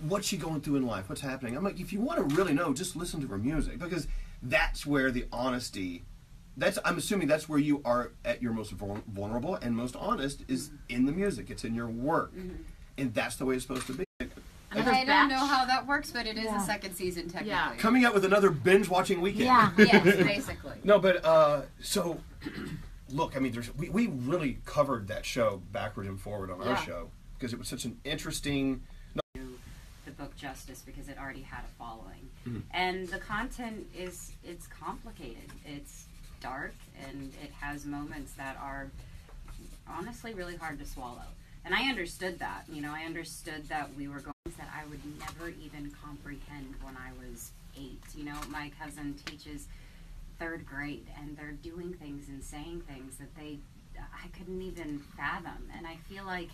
what's she going through in life? What's happening? I'm like, if you want to really know, just listen to her music, because that's where the honesty. I'm assuming that's where you are at your most vulnerable and most honest is in the music. It's in your work, and that's the way it's supposed to be. I don't know how that works, but it is a second season technically. Yeah. Coming out with another binge-watching weekend. Yeah. Yes, basically. No, but so look, I mean, we really covered that show backward and forward on our show because it was such an interesting. The book justice because it already had a following, and the content it's complicated. It's dark and it has moments that are honestly really hard to swallow. And I understood that. I understood that we were going that I would never even comprehend when I was 8. My cousin teaches 3rd grade, and they're doing things and saying things that I couldn't even fathom. And I feel like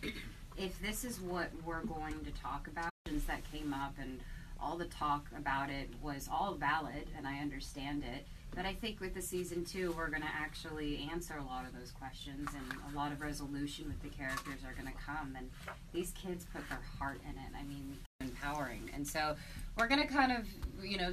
if this is what we're going to talk about, that came up and all the talk about it was all valid, and I understand it. But I think with the season 2, we're going to actually answer a lot of those questions, and a lot of resolution with the characters are going to come. And these kids put their heart in it. I mean, empowering. And so we're going to kind of,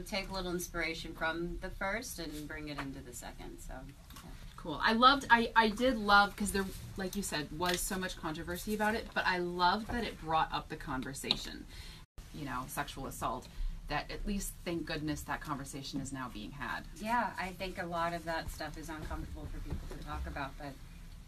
take a little inspiration from the first and bring it into the second. So, yeah. Cool. I did love, because there, like you said, was so much controversy about it, but I loved that it brought up the conversation, sexual assault. That at least, thank goodness, that conversation is now being had. Yeah, I think a lot of that stuff is uncomfortable for people to talk about, but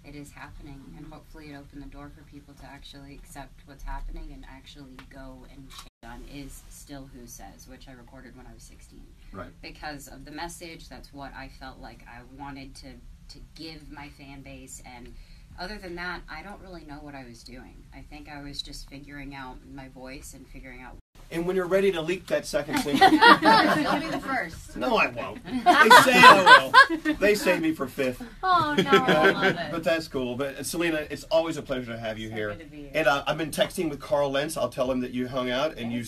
it is happening, and hopefully it opened the door for people to actually accept what's happening and actually go and change on Is Still Who Says, which I recorded when I was 16. Right. Because of the message, that's what I felt like I wanted to give my fan base, and other than that, I don't really know what I was doing. I think I was just figuring out my voice and figuring out. And when you're ready to leak that second single... You'll be the first. No, I won't. They say I will. They save me for 5th. Oh, no. I love it. But that's cool. But Selena, it's always a pleasure to have you here. Good to be here. And I've been texting with Carl Lentz. I'll tell him that you hung out and you